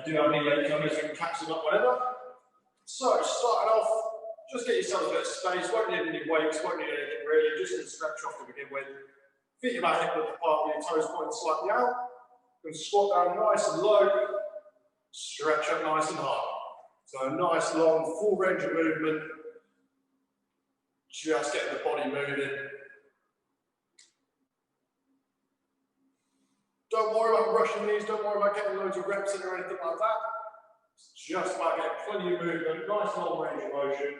you do have any late comers, you can catch them up whenever. So, starting off, just get yourself a bit of space, won't need any weights, won't need anything really, just going to stretch off to begin with. Feet about hip width apart with your toes pointing slightly out. You can squat down nice and low, stretch up nice and high. So a nice long full range of movement, just getting the body moving. Don't worry about rushing these, don't worry about getting loads of reps in or anything like that. It's just about getting plenty of movement, nice long range of motion.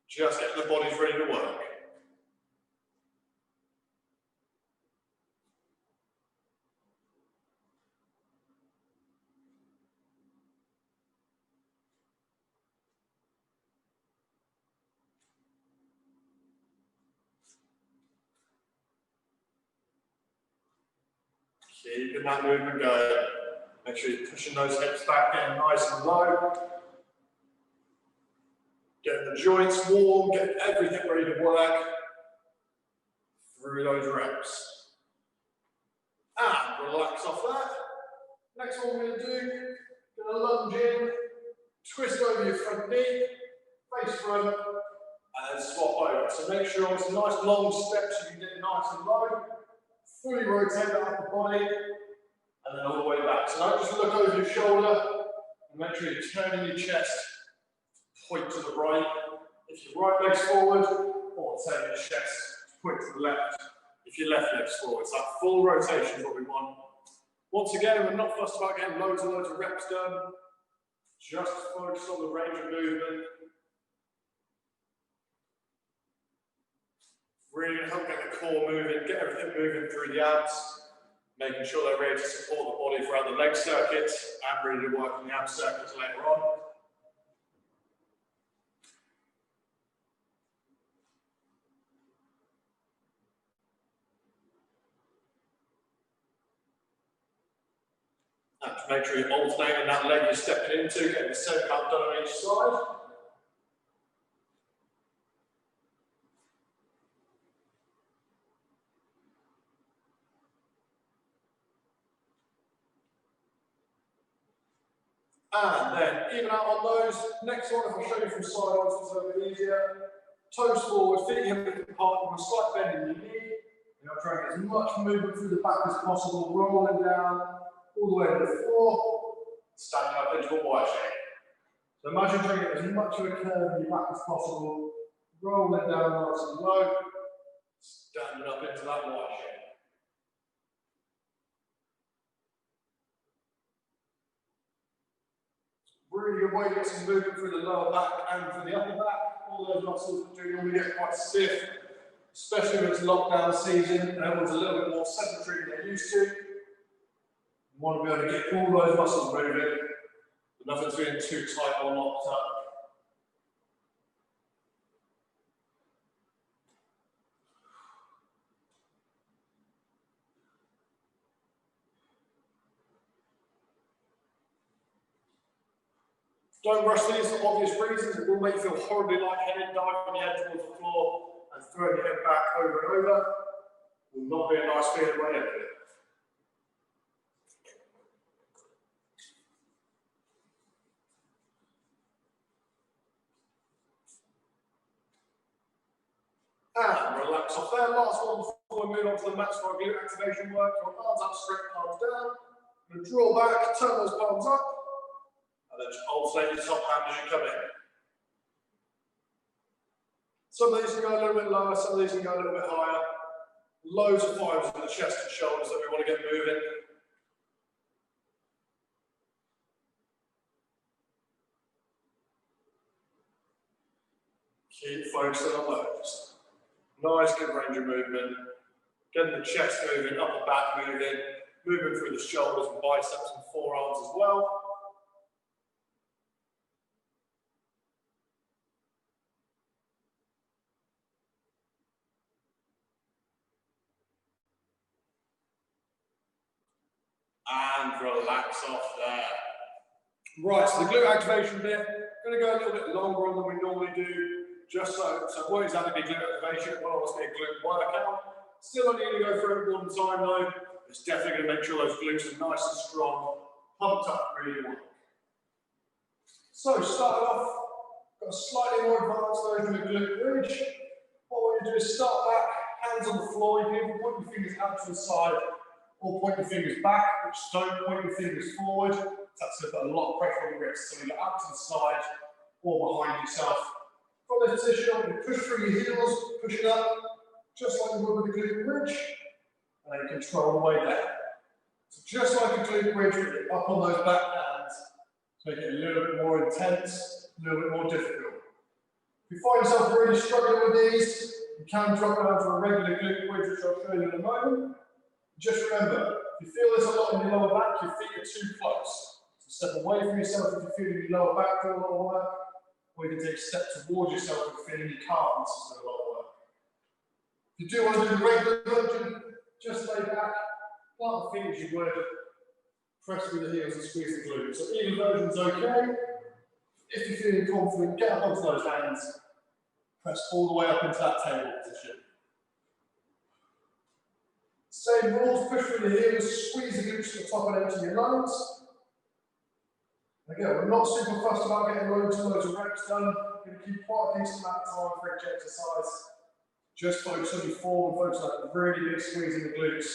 Just getting the bodies ready to work. Keeping that movement going. Make sure you're pushing those hips back, getting nice and low. Getting the joints warm, getting everything ready to work through those reps. And relax off that. Next one we're going to do, going to lunge in, twist over your front knee, face front, and then swap over. So make sure it's a nice long step so you can get nice and low. Fully rotate that upper body, and then all the way back. So now just look over your shoulder, and make sure you're turning your chest, point to the right. If your right leg's forward, or turn your chest, point to the left. If your left leg's forward. So that full rotation is what we want. Once again, we're not fussed about getting loads and loads of reps done. Just focus on the range of movement. Really help get the core moving, get everything moving through the abs, making sure they're ready to support the body throughout the leg circuits and ready to work in the ab circuits later on. And to make sure you're alternating that leg you're stepping into, getting the same count done on each side. And then even out on those. Next one, if I show you from side on, so it's a little bit easier. Toes forward, feet hip width apart, with a slight bend in your knee. You're trying to get as much movement through the back as possible, rolling down all the way to the floor, standing up into a Y shape. So imagine trying to get as much of a curve in your back as possible, rolling down nice and low, standing up into that Y shape. Really good way to get some movement through the lower back and through the upper back. All those muscles that do normally get quite stiff, especially when it's lockdown season and everyone's a little bit more sedentary than they're used to. You want to be able to get all those muscles moving, but nothing's feeling too tight or locked up. Don't rush these for obvious reasons. It will make you feel horribly lightheaded, diving your head towards the floor and throwing your head back over and over. Will not be a nice feeling way of it. And relax off there. Last one before we move on to the mats for our glute activation work. Your arms up, straight, palms down. And draw back, turn those palms up. And then just alternate your top hand as you come in. Some of these can go a little bit lower, some of these can go a little bit higher. Loads of fibers in the chest and shoulders that we want to get moving. Keep focusing on those. Nice, good range of movement. Getting the chest moving, upper back moving, moving through the shoulders and biceps and forearms as well. And relax off there. Right, so the glute activation bit, going to go a little bit longer on than we normally do, just so what is that to be glute activation? Well, it's a glute workout. Still only going to go through it one time though. It's definitely going to make sure those glutes are nice and strong pumped up really well. So start off, got a slightly more advanced version of glute bridge. What we're going to do is start back, hands on the floor. You can point your fingers out to the side or point your fingers back, which don't point your fingers forward. That's going to put a lot of pressure on the wrist. So either out to the side or behind yourself. From this position, you push through your heels, push it up, just like you would with the glute bridge, and then control the way down. So just like a glute bridge, but up on those back hands, to make it a little bit more intense, a little bit more difficult. If you find yourself really struggling with these, you can drop down to a regular glute bridge, which I'll show you in a moment. Just remember, if you feel this a lot in your lower back, your feet are too close. So step away from yourself if you feel your lower back doing a lot of work, or you can take a step towards yourself if you're feeling your calf muscles doing a lot of work. If you do want to do the regular version, just lay back, plant the feet as you would, press through the heels and squeeze the glutes. So either version's okay. If you're feeling confident, get up onto those hands, press all the way up into that table position. Same rules, push through the heels, squeeze the glutes to the top and empty your lungs. Again, we're not super fussed about getting loads and loads of reps done. We're going to keep quite a decent amount of time for each exercise. Just focus on your form and focus on that really big squeeze in the glutes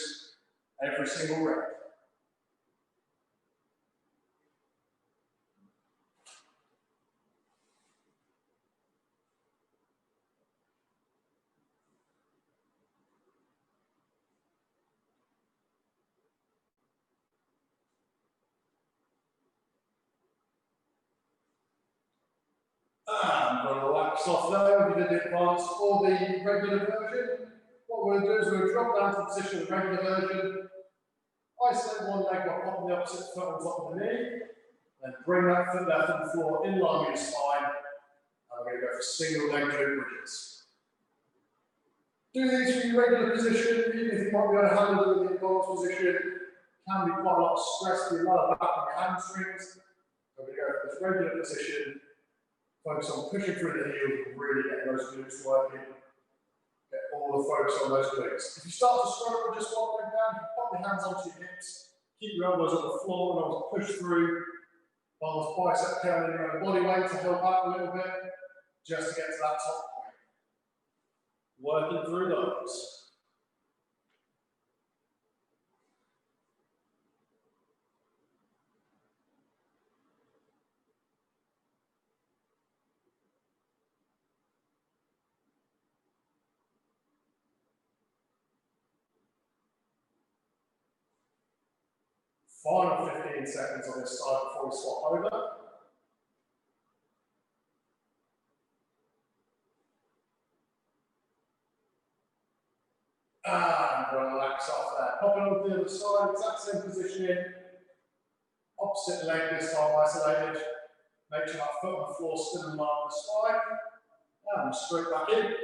every single rep. And relax off there, we did the advanced or the regular version. What we're going to do is we're going to drop down to the position of the regular version, isolate one leg by popping the opposite foot on top of the knee, then bring that foot left on the floor in line with your spine, and we're going to go for single leg glute bridges. Do these from your regular position, even if you might be able to handle it in the advanced position, can be quite a lot of stress for your lower back and your hamstrings. So we're going to go for this regular position. Focus on pushing through the heels and really getting those glutes working. Get all the focus on those glutes. If you start to struggle with just one leg down, you pop your hands onto your hips, keep your elbows on the floor and almost push through. Almost bicep curling your own body weight to help out a little bit, just to get to that top point. Working through those. Final 15 seconds on this side before we swap over. And relax off there. Popping on the other side, exact same positioning. Opposite leg this time isolated. Make sure that foot on the floor still in line with the spine. And straight back in.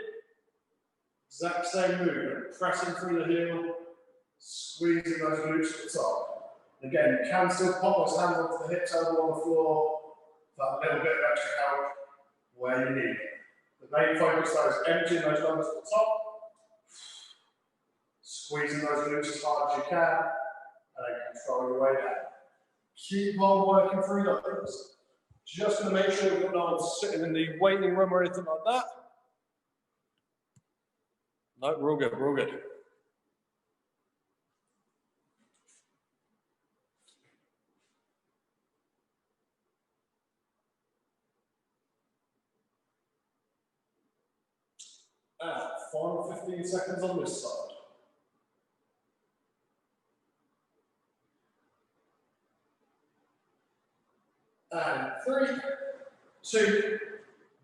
Exact same movement. Pressing through the heel. Squeezing those glutes to the top. Again, you can still pop those hands onto the hips, elbow on the floor, for that little bit of extra help where you need it. The main focus though is emptying those lungs at the top, squeezing those glutes as hard as you can, and then control your way down. Keep on working through those. Just going to make sure we're not sitting in the waiting room or anything like that. No, we're all good, we're all good. Final 15 seconds on this side. And 3, 2,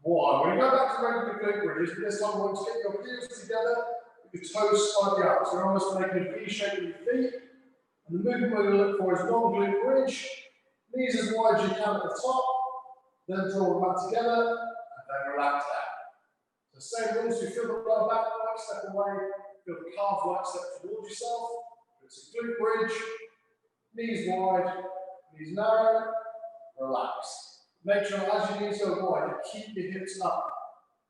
1. When you go back to regular glute bridges, this time we want to get your heels together with your toes slightly out. So you're almost making a V shape with your feet. And the movement we're going to look for is long glute bridge. Knees as wide as you can at the top. Then draw them back together and then relax down. The same rules, you feel the lower back light, step away, feel the calf light, step towards yourself. It's a glute bridge, knees wide, knees narrow, relax. Make sure as your knees go wide, you keep your hips up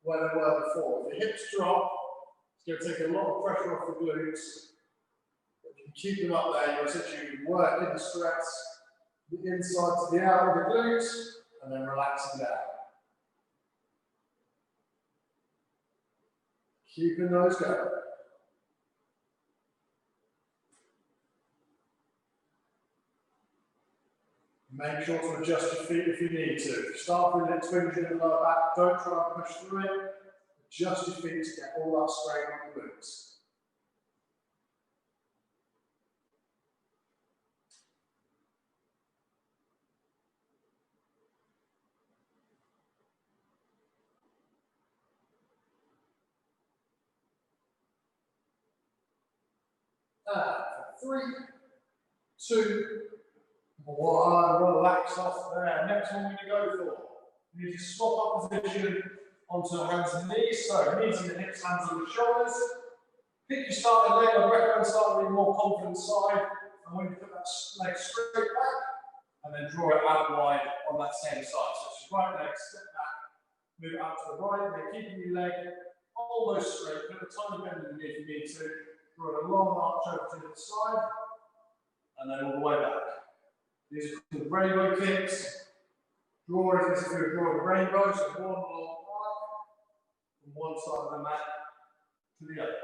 where they were before. If your hips drop, it's going to take a lot of pressure off the glutes. If you can keep them up there, you're essentially working the stress the inside to the out of the glutes, and then relaxing down. Keeping those going. Make sure to adjust your feet if you need to. If you start feeling it twinging in the lower back, don't try and push through it. Adjust your feet to get all that straight on the glutes. And 3, 2, 1, relax off there. Next one we're going to go for. You need to swap up position onto hands and knees. So knees and the hips, hands on the shoulders. Pick your starting leg, I recommend starting with a more confident side. And when you put that leg straight back, and then draw it out wide on that same side. So it's your right leg, step back, move it out to the right, then keeping your leg almost straight, put a tiny bend in the knee if you need to, draw a long arch over to the side, and then all the way back. These are called rainbow kicks. Draw it as if you're drawing a rainbow, so one long arc from one side of the mat to the other.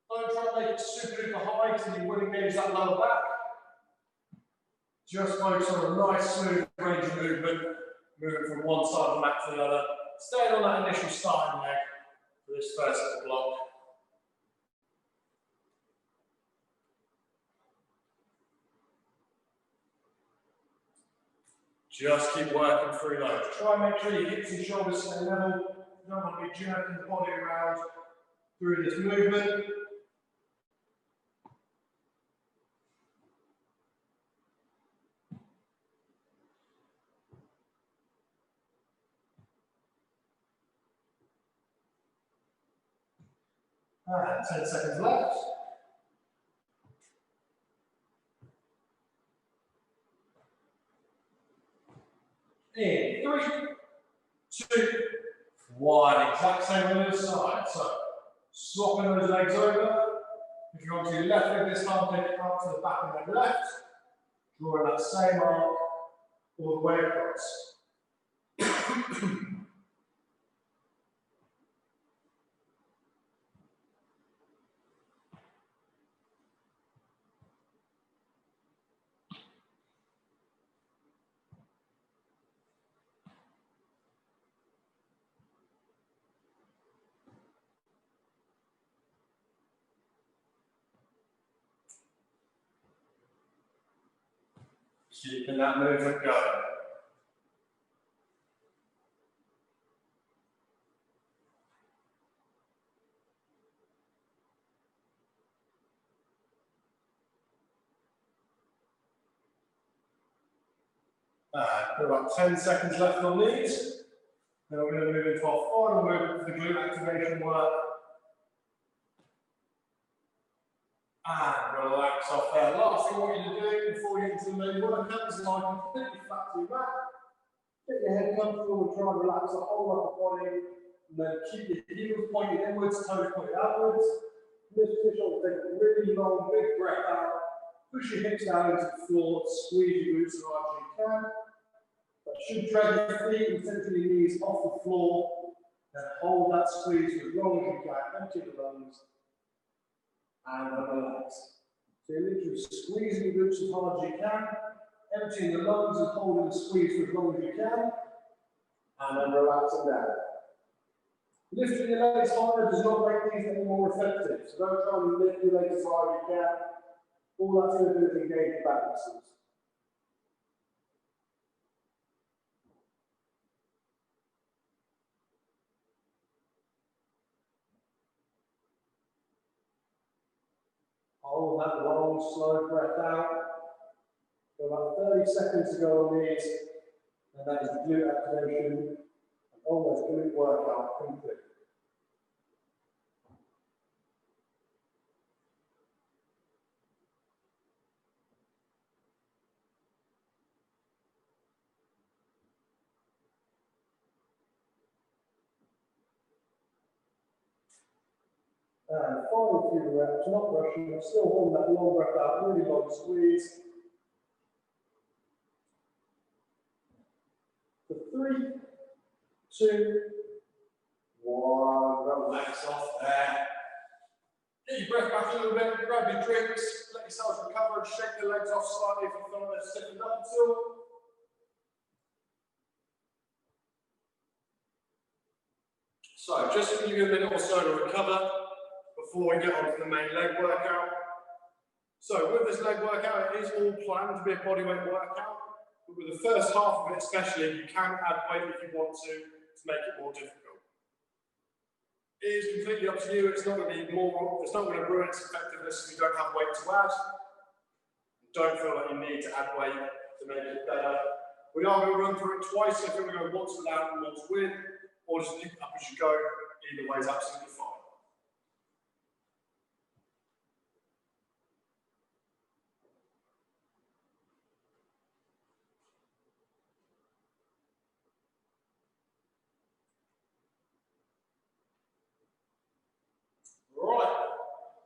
Don't try to make it super duper high so you wouldn't engage that lower back. Just focus on a nice smooth range of movement, moving from one side of the mat to the other. Staying on that initial starting leg for this first little block. Just keep working through those. Try and make sure your hips and shoulders stay level. You don't want to be jerking the body around through this movement. And 10 seconds left. In 3, 2, 1. Exact same on the other side. So, swapping those legs over. If you're onto your left leg this time, take it out to the back of the left. Drawing that same arc all the way across. Keeping that movement going. Got about 10 seconds left on these. Then we're going to move into our final movement for the glute activation work. And relax off there. Last thing I want you to do before you get into the main workout is lie completely flat to your back. Get your head comfortable, try and relax the whole upper body. And then keep your heels pointed inwards, toes pointed outwards. Lift your shoulders, take a really long, big breath out. Push your hips down into the floor, squeeze your glutes as hard as you can. But should drag your feet and center your knees off the floor. Then hold that squeeze for as long as you can. Empty the lungs. And then relax. So you're literally squeezing your glutes as hard as you can, emptying the lungs and holding the squeeze for as long as you can, and then relaxing down. Lifting your legs higher does not make these any more effective, so don't try and lift your legs as high as you can. All that's going to do is engage your back muscles. Hold that long, slow breath out. Got about 30 seconds to go on these, and that is the glute activation, and almost glute workout complete. And final few reps, not rushing, still holding that long breath out, really long squeeze. 3, 2, 1. Relax off there. Get your breath back a little bit, grab your drinks, let yourselves recover and shake the legs off slightly if you feel they're stiffened up at all. So just to give you a minute or so to recover before we get on to the main leg workout. So with this leg workout, it is all planned to be a bodyweight workout, but with the first half of it especially, you can add weight if you want to make it more difficult. It is completely up to you. It's not going to be more, it's not going to ruin its effectiveness if you don't have weight to add. Don't feel like you need to add weight to make it better. We are going to run through it twice, so if you're going to go once without and once with, or just pick it up as you go. Either way is absolutely fine. Right.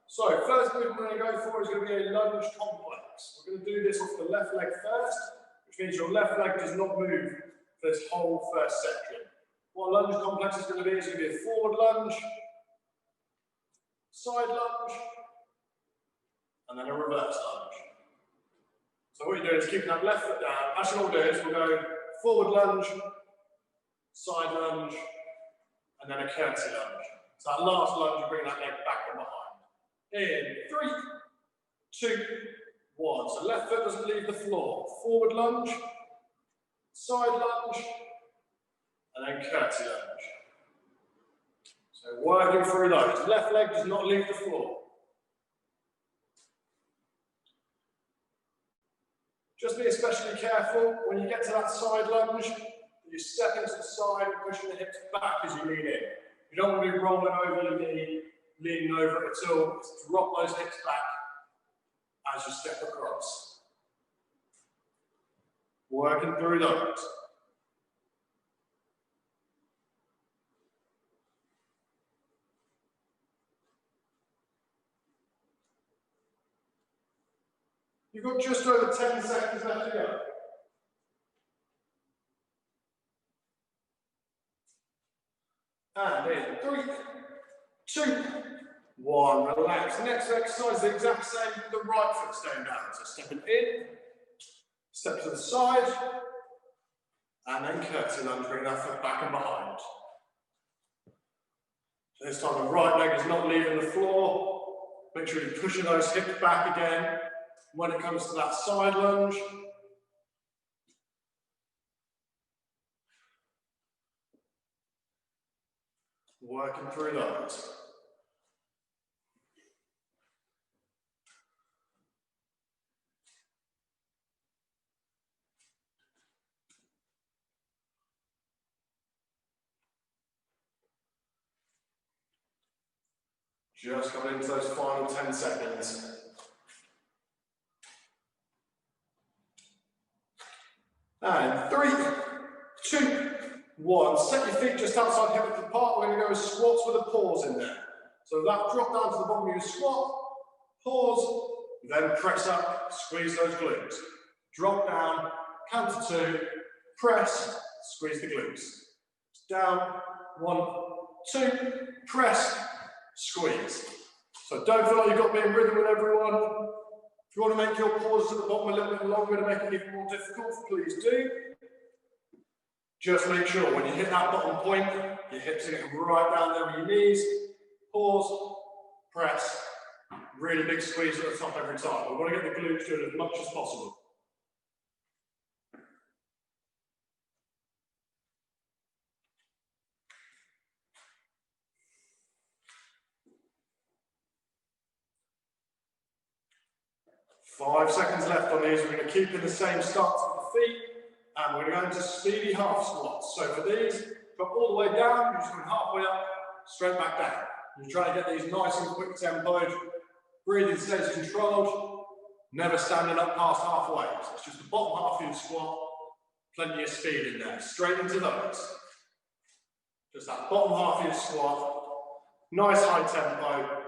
So first movement we're going to go for is going to be a lunge complex. We're going to do this off the left leg first, which means your left leg does not move for this whole first section. What a lunge complex is going to be is going to be a forward lunge, side lunge, and then a reverse lunge. So what you're doing is keeping that left foot down. Actually what we'll do is we'll go forward lunge, side lunge, and then a curtsy lunge. So that last lunge, you bring that leg back and behind. In 3, 2, 1. So left foot doesn't leave the floor. Forward lunge, side lunge, and then curtsy lunge. So working through those. Left leg does not leave the floor. Just be especially careful when you get to that side lunge, that you step into the side and pushing the hips back as you lean in. You don't want to be rolling over your knee, leaning over it at all. Just drop those hips back as you step across. Working through those. You've got just over 10 seconds left to go. And in 3, 2, 1. Relax. Next exercise is the exact same with the right foot staying down. So stepping in, step to the side, and then curtsy lunge, bring that foot back and behind. So this time the right leg is not leaving the floor. Make sure you're pushing those hips back again. When it comes to that side lunge, working through those. Just coming into those final 10 seconds. And 3, 2, 1. Set your feet just outside hip width apart. We're going to go with squats with a pause in there. So that drop down to the bottom of your squat, pause, then press up, squeeze those glutes. Drop down, count to 2, press, squeeze the glutes. Down, 1, 2, press, squeeze. So don't feel like you've got to be in rhythm with everyone. If you want to make your pauses at the bottom a little bit longer to make it even more difficult, please do. Just make sure when you hit that bottom point, your hips are getting right down there with your knees. Pause, press, really big squeeze at the top every time. We want to get the glutes doing as much as possible. Five seconds left on these. We're going to keep in the same stance with the feet, and we're going to go into speedy half squats. So for these, drop all the way down, you're just going halfway up, straight back down. You're trying to get these nice and quick tempoed. Breathing stays controlled, never standing up past halfway. So it's just the bottom half of your squat, plenty of speed in there. Straight into those. Just that bottom half of your squat, nice high tempo,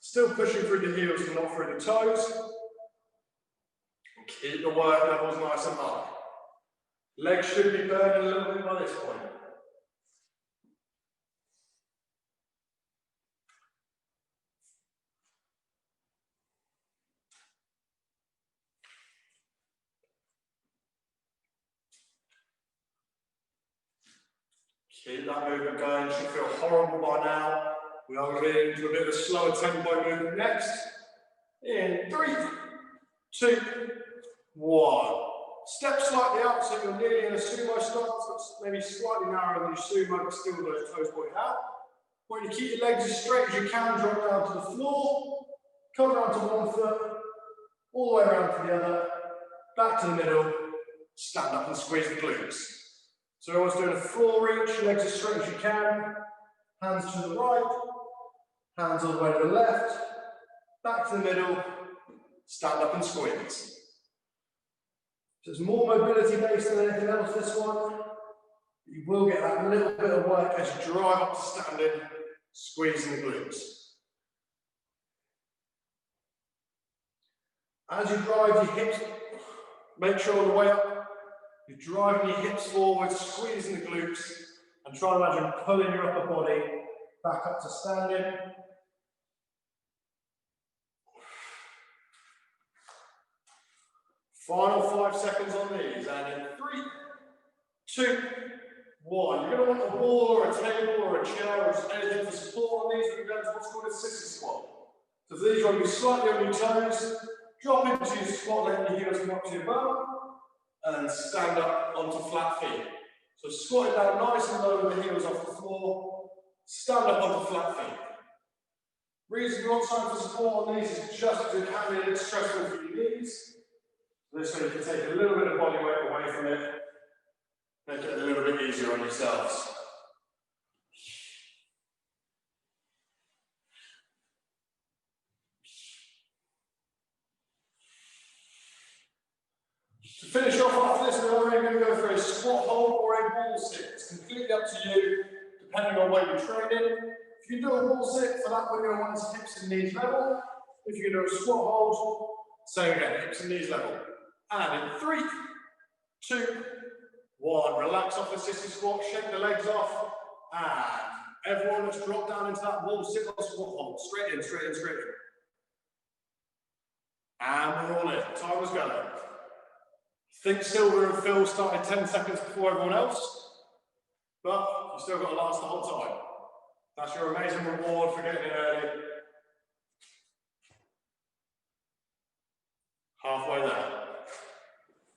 still pushing through the heels and not through the toes. Keep the work levels nice and high. Legs should be burning a little bit by this point. Keep that movement going. Should feel horrible by now. We are going into a bit of a slower tempo movement next. In 3, 2, 1. Step slightly up so you're nearly in a sumo stance, but maybe slightly narrower than your sumo, but still those toes pointed out. Want you to keep your legs as straight as you can, drop down to the floor, come around to one foot, all the way around to the other, back to the middle, stand up and squeeze the glutes. So always doing a floor reach, legs as straight as you can, hands to the right, hands all the way to the left, back to the middle, stand up and squeeze. So it's more mobility based than anything else, this one. You will get that little bit of work as you drive up to standing, squeezing the glutes. As you drive your hips, make sure on the way up, you're driving your hips forward, squeezing the glutes, and try and imagine pulling your upper body back up to standing. Final 5 seconds on these, and in 3, 2, 1. You're going to want a wall or a table or a chair or just anything for support on these. We're going to what's called a sissy squat. So for these, you want to be slightly on your toes, drop into your squat, letting your heels come up to your bum, and stand up onto flat feet. So squatting down nice and low with the heels off the floor, stand up onto flat feet. Reason you want something for support on these is just because it can be a bit stressful for your knees. This way you can take a little bit of body weight away from it, make it a little bit easier on yourselves. To finish off after this, we're already going to go for a squat hold or a wall sit. It's completely up to you, depending on where you're training. If you do a wall sit, for that one, you're going to want hips and knees level. If you do a squat hold, same again, hips and knees level. And in 3, 2, 1, relax off the sissy squat, shake the legs off, and everyone let's drop down into that wall sit or squat hold. Straight in, straight in, straight in. And we're all in. Time is going. Think Silver and Phil started 10 seconds before everyone else, but you still got to last the whole time. That's your amazing reward for getting in early. Halfway there.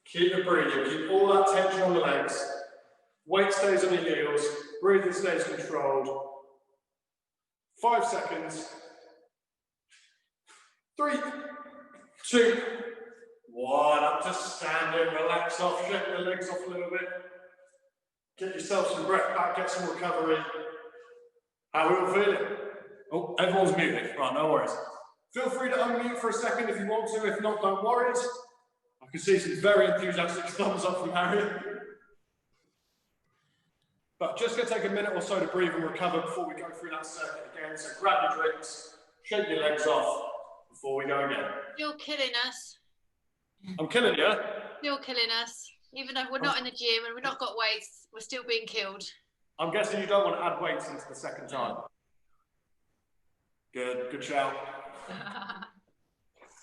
Keep it breathing, keep all that tension on the legs. Weight stays on your heels, breathing stays controlled. 5 seconds. 3, 2, 1, up to standing, relax off, shake the legs off a little bit. Get yourself some breath back, get some recovery. How are we all feeling? Oh, everyone's muted. Right, no worries. Feel free to unmute for a second if you want to, if not, don't worry. I can see some very enthusiastic thumbs up from Harry. But just going to take a minute or so to breathe and recover before we go through that circuit again. So grab your drinks, shake your legs off before we go again. You're killing us. I'm killing you? You're killing us. Even though we're not in the gym and we've not got weights, we're still being killed. I'm guessing you don't want to add weights into the second time. Good shout.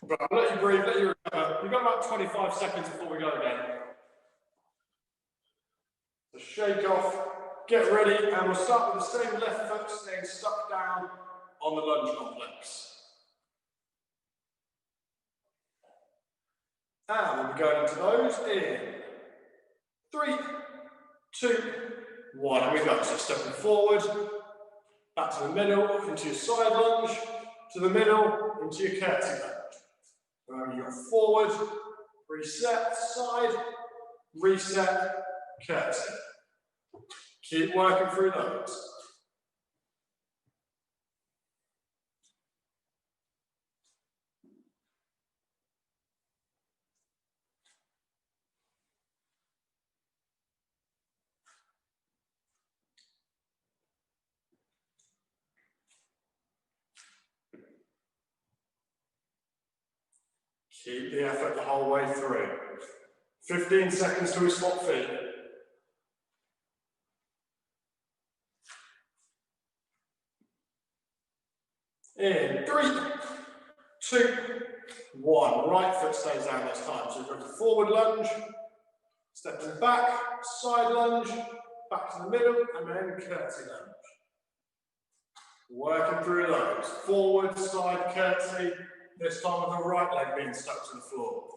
Right, I'll let you breathe, let you recover. You've got about 25 seconds before we go again. So shake off, get ready, and we'll start with the same left foot staying stuck down on the lunge complex. And we'll be going into those in 3, 2, 1, and we go. So stepping forward, back to the middle, into your side lunge, to the middle, into your curtsy lunge. You go forward, reset, side, reset, curtsy. Keep working through those. Keep the effort the whole way through. 15 seconds till we swap feet. In 3, 2, 1. Right foot stays down this time. So we've got a forward lunge, stepping back, side lunge, back to the middle, and then curtsy lunge. Working through those. Forward, side, curtsy, this time with the right leg being stuck to the floor.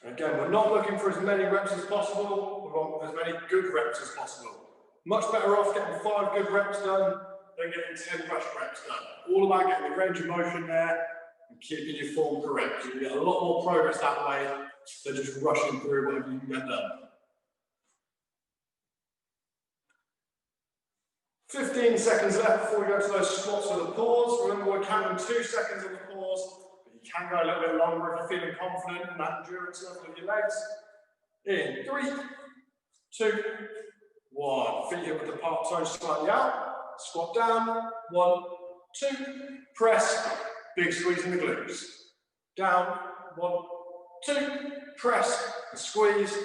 Again, we're not looking for as many reps as possible, we want as many good reps as possible. Much better off getting 5 good reps done than getting 10 rush reps done. All about getting the range of motion there and keeping your form correct. You get a lot more progress that way than just rushing through whatever you can get done. 15 seconds left before we go to those squats with a pause. Remember, we're counting 2 seconds on the pause. You can go a little bit longer if you're feeling confident in that endurance level of your legs. In 3, 2, 1. Feet hip with the palm toes slightly out. Squat down. 1, 2. Press. Big squeeze in the glutes. Down. 1, 2. Press. And squeeze.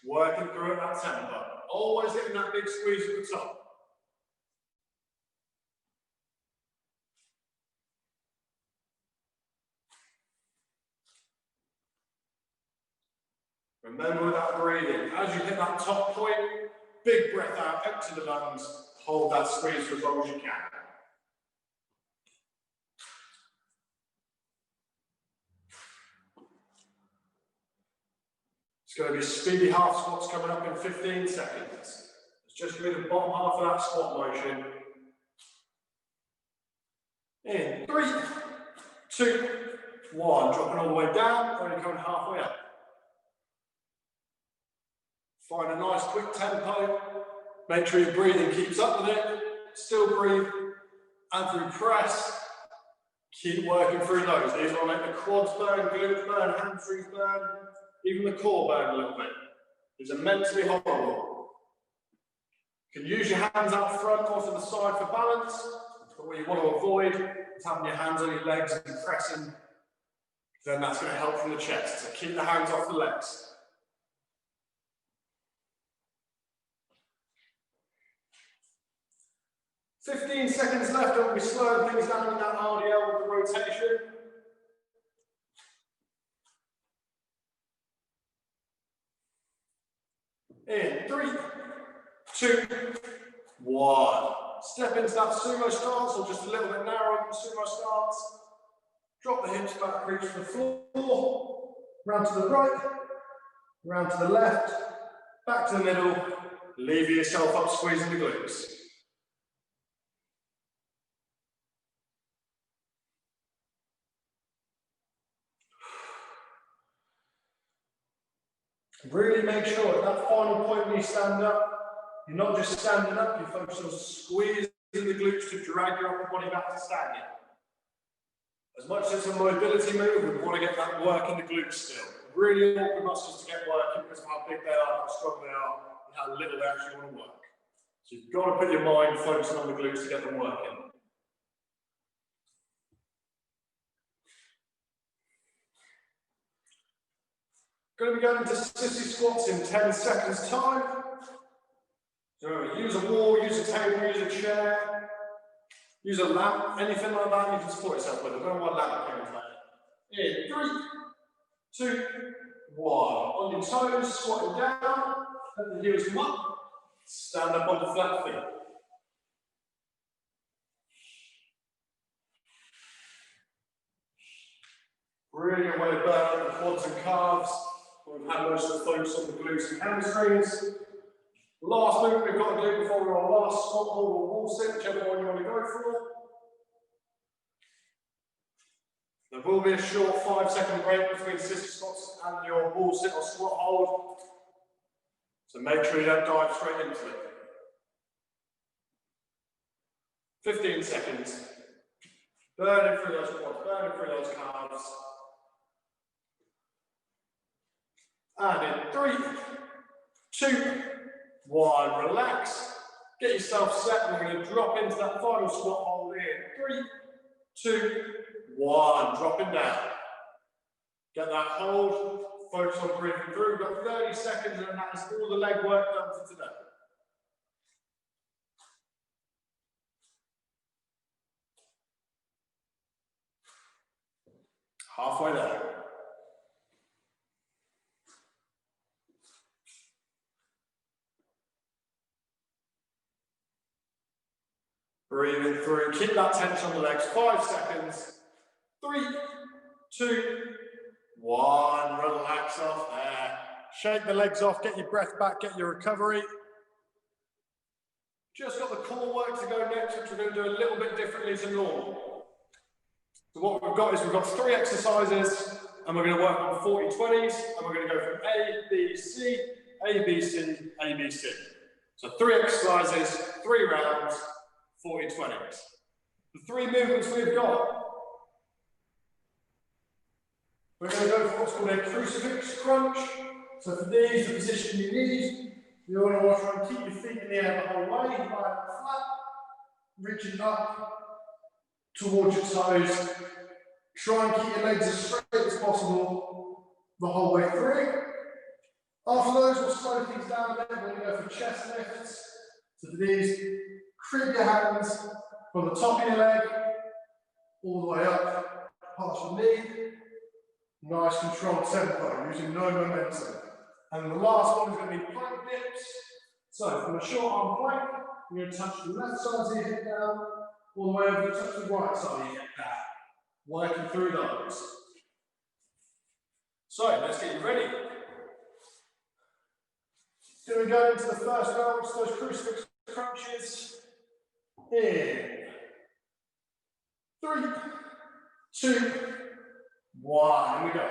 Working through at that tempo. Always getting that big squeeze at the top. Remember with that breathing, as you hit that top point, big breath out, empty the lungs, hold that squeeze for as long as you can. It's going to be speedy half squats coming up in 15 seconds. It's just going to be the bottom half of that squat motion. In 3, 2, 1. Dropping all the way down, only coming halfway up. Find a nice quick tempo. Make sure your breathing keeps up with it. Still breathe. And through press. Keep working through those. These will make the quads burn, glutes burn, hamstrings burn, even the core burn a little bit. These are meant to be horrible. You can use your hands out front or to the side for balance. But what you want to avoid is having your hands on your legs and pressing. Then that's going to help from the chest. So keep the hands off the legs. "15 seconds left, and we'll be slowing things down in that RDL with the rotation. In 3, 2, 1. Step into that sumo stance, or just a little bit narrower than sumo stance. Drop the hips back, reach for the floor. Round to the right, round to the left, back to the middle. Lever yourself up, squeezing the glutes. Really make sure at that final point when you stand up, you're not just standing up, you focus on squeezing the glutes to drag your upper body back to standing. As much as it's a mobility move, we want to get that work in the glutes still. Really want the muscles to get working because of how big they are, how strong they are, and how little they actually want to work. So you've got to put your mind focusing on the glutes to get them working. Going to be going into sissy squats in 10 seconds time. So use a wall, use a table, use a chair, use a lamp, anything like that you can support yourself with. I don't know what lamp came into that. In 3, 2, 1. On your toes, squatting down, let the heels come up, stand up on the flat feet. Really a way to burn out the quads and calves. We've had most of the focus on the glutes and hamstrings. Last movement we've got to do before we're on last squat hold or wall sit, whichever one you want to go for. There will be a short 5-second break between sissy squats and your wall sit or squat hold. So make sure you don't dive straight into it. 15 seconds. Burning through those quads, burning through those calves. And in 3, 2, 1, relax. Get yourself set, and we're going to drop into that final squat hold in. 3, 2, 1. Dropping down. Get that hold. Focus on breathing through. We've got 30 seconds, and that's all the leg work done for today. Halfway there. Breathing through, keep that tension on the legs, 5 seconds. 3, 2, 1, relax off there. Shake the legs off, get your breath back, get your recovery. Just got the core work to go next, which we're going to do a little bit differently to normal. So what we've got is we've got 3 exercises, and we're going to work on 40-20s, and we're going to go from A, B, C, A, B, C, A, B, C. So 3 exercises, 3 rounds, 40-20s. The 3 movements we've got. We're going to go for what's called a crucifix crunch. So for these, the position you need, you want to try and keep your feet in the air the whole way, lying flat, reaching up towards your toes. Try and keep your legs as straight as possible the whole way through. After those, we'll slow things down a bit. We're going to go for chest lifts. So for these, creep your hands from the top of your leg all the way up past your knee. Nice controlled tempo, using no momentum. And the last one is going to be plank dips. So from a short arm plank, you're going to touch the left side of your hip down, all the way over to touch the right side of your hip down. Working through those. So let's get you ready. Going to go into the first round, which is those crucifix crunches. In 3, 2, 1, here we go.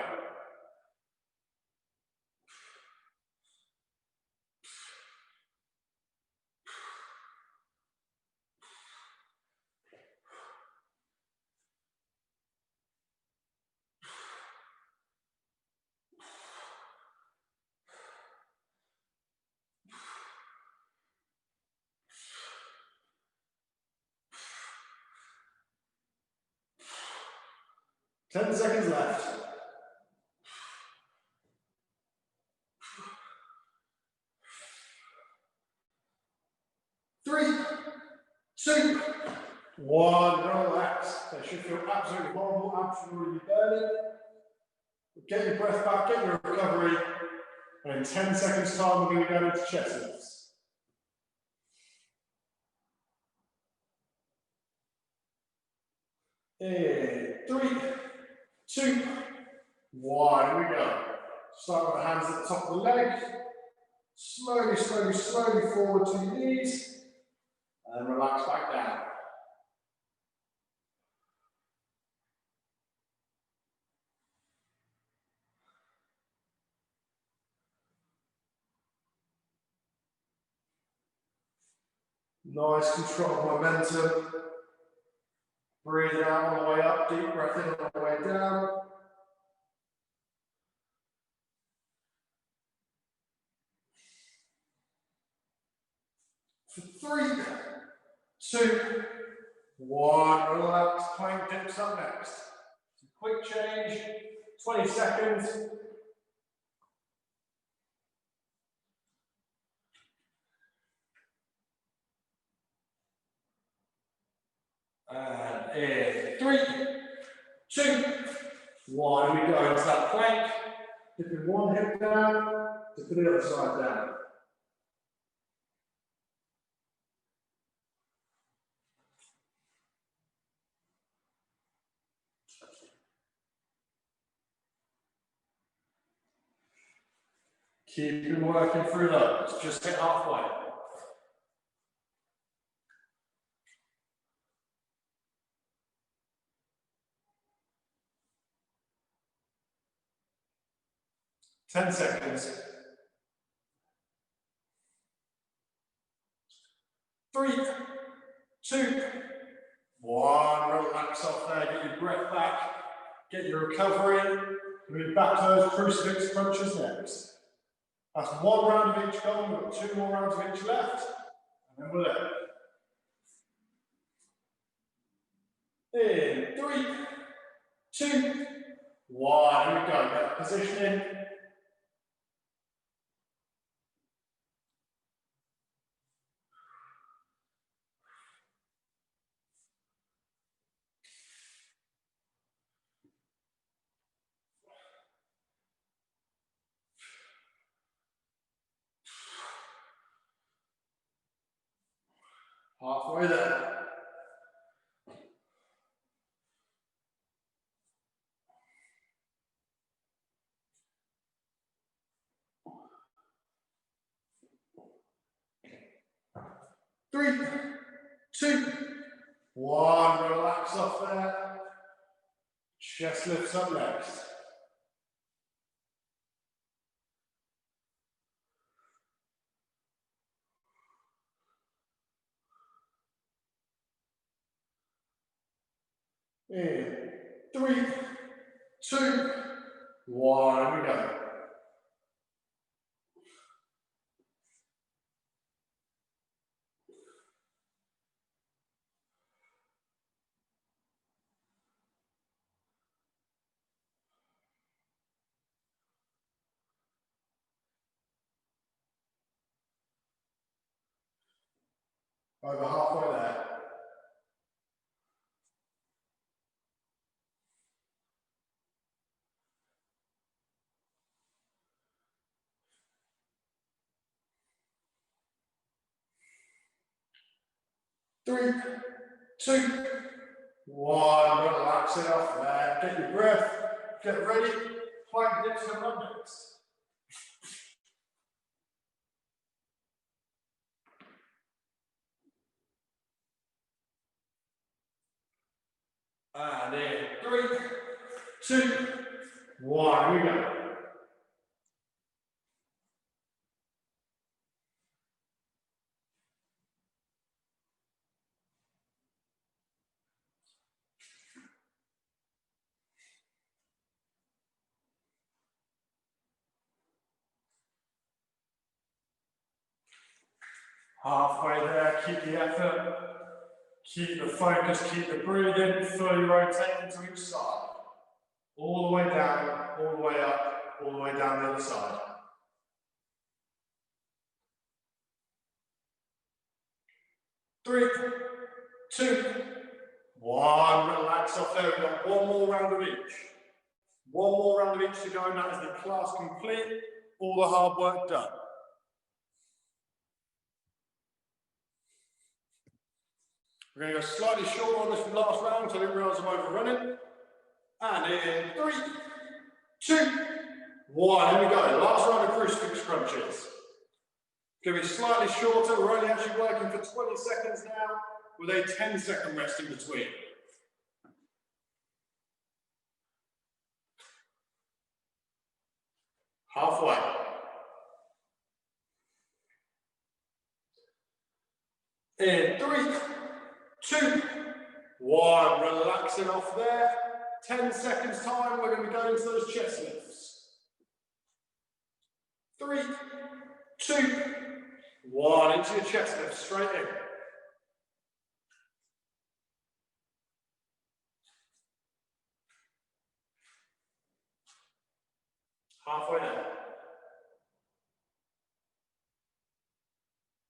Ten seconds left. 3, 2, 1, relax. They should feel absolutely horrible, absolutely burning. Get your breath back, get your recovery, and in 10 seconds time we're going to go into chest lifts. In 3, 2, 1, here we go. Start with the hands at the top of the leg. Slowly, slowly, slowly forward to your knees. And then relax back down. Nice controlled momentum. Breathe out on the way up, deep breath in on the way down. For 3, 2, 1, relax, plank dips up next. So quick change, 20 seconds. And in 3, 2, 1, we go into that plank. Dipping one hip down, dip the other side down. Keep working through those, just hit halfway. Ten seconds. 3, 2, 1, relax off there, get your breath back, get your recovery. Move back to those crucifix crunches next. That's 1 round of each gone, we've got 2 more rounds of each left. And And we're there. In 3, 2, 1. Here we go. Get that position in. Halfway there. Three, 2, 1. Relax off there. Chest lifts up next. In 3, 2, 1. Here we go. Over halfway there. Three, 2, 1. Relax it off there. Get your breath. Get ready. Plank dips coming up next. And in 3, 2, 1. Here we go. Halfway there, keep the effort, keep the focus, keep the breathing, fully rotating to each side. All the way down, all the way up, all the way down the other side. Three, 2, 1. Relax off there. We've got one more round of each. One more round of each to go, and that is the class complete. All the hard work done. We're going to go slightly short on this last round, so I didn't realise I'm overrunning. And in 3, 2, 1. Here we go. Last round of crucifix crunches. It's going to be slightly shorter. We're only actually working for 20 seconds now, with a 10-second rest in between. Halfway. In 3, 2, 1. Relaxing off there. 10 seconds time, we're going to be going to those chest lifts. 3, 2, 1. Into your chest lift, straight in. Halfway there.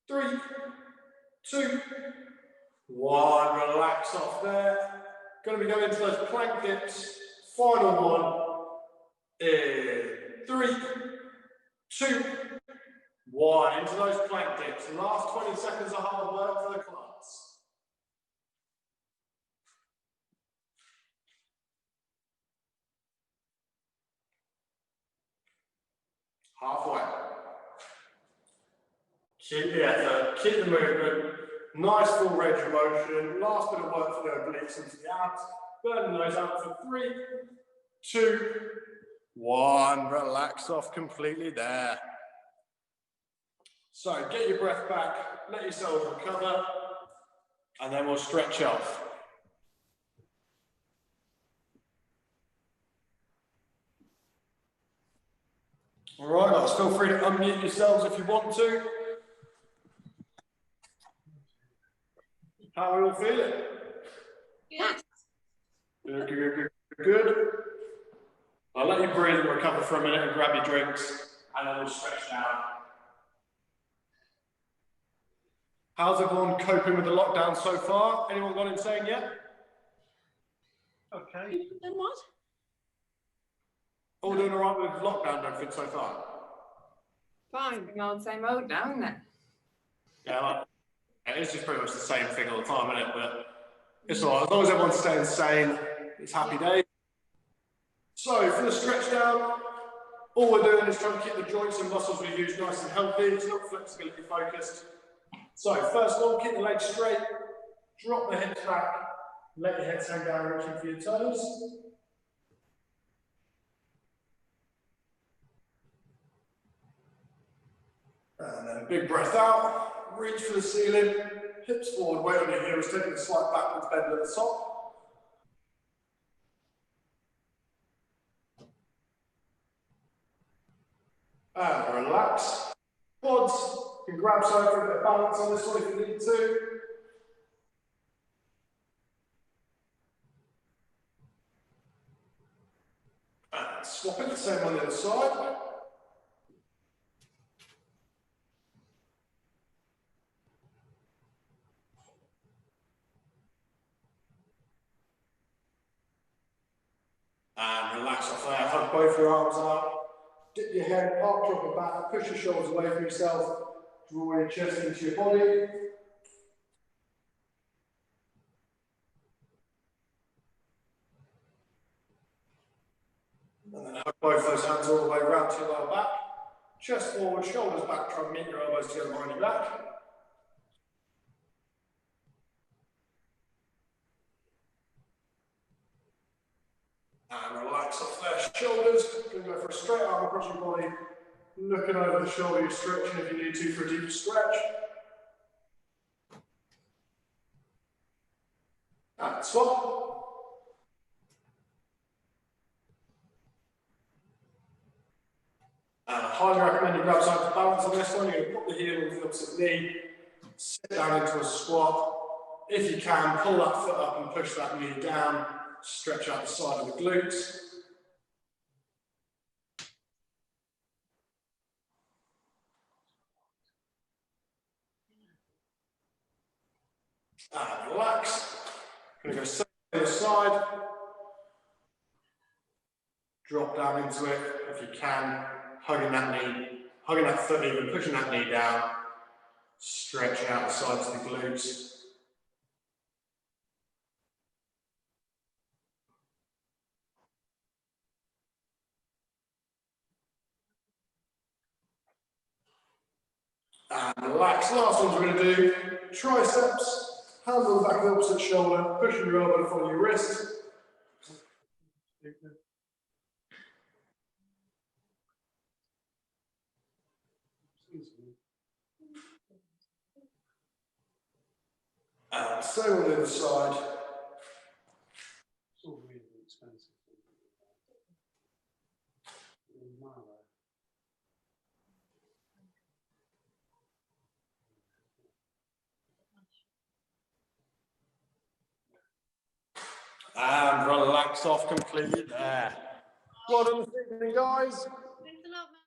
3, 2, 1. Relax off there. Going to be going into those plank dips. Final one. In 3, 2, 1. Into those plank dips. Last 20 seconds of hard work for the class. Halfway. Keep the effort, keep the movement. Nice full range of motion. Last bit of work for the obliques into the abs. Burning those out for 3, 2, 1. Relax off completely there. So get your breath back, let yourselves recover, and then we'll stretch off. All right, guys, feel free to unmute yourselves if you want to. How are we all feeling? Yes. Good. I'll let you breathe and recover for a minute and grab your drinks, and then we'll stretch down. How's everyone coping with the lockdown so far? Anyone got insane yet? Okay. Then what? All doing all right with lockdown and everything so far? Fine, same old now, isn't it? Yeah, like, it's just pretty much the same thing all the time, isn't it? But it's all right. As long as everyone's staying sane, it's happy days. So for the stretch down, all we're doing is trying to keep the joints and muscles we use nice and healthy. It's not flexibility focused. So first one, keep the legs straight, drop the hips back, let your head hang down, reaching for your toes. And then big breath out, reach for the ceiling, hips forward, weight on your heels, taking a slight backwards bend at the top. And relax. Quads, you can grab something for a bit of balance on this one if you need to. And swap it, the same on the other side. And relax off there, hug both your arms out. Dip your head up, drop it back, push your shoulders away from yourself, draw your chest into your body. And then hug both those hands all the way around to your lower back. Chest forward, shoulders back, try and meet your elbows together behind your back. And relax off there, shoulders. Going to go for a straight arm across your body. Looking over the shoulder, you're stretching if you need to for a deeper stretch. And swap. And I highly recommend you grab something to balance on this one. You're going to put the heel on the opposite knee, sit down into a squat. If you can, pull that foot up and push that knee down. Stretch out the side of the glutes. And relax. Going to go to the side. Drop down into it if you can. Hugging that knee, hugging that foot even, pushing that knee down. Stretching out the sides of the glutes. And relax. Last ones we're going to do triceps, hands on the back of the opposite shoulder, pushing your elbow to follow your wrist. And same on the other side. It's all really expensive. And relax off completely there. Well done this evening, guys.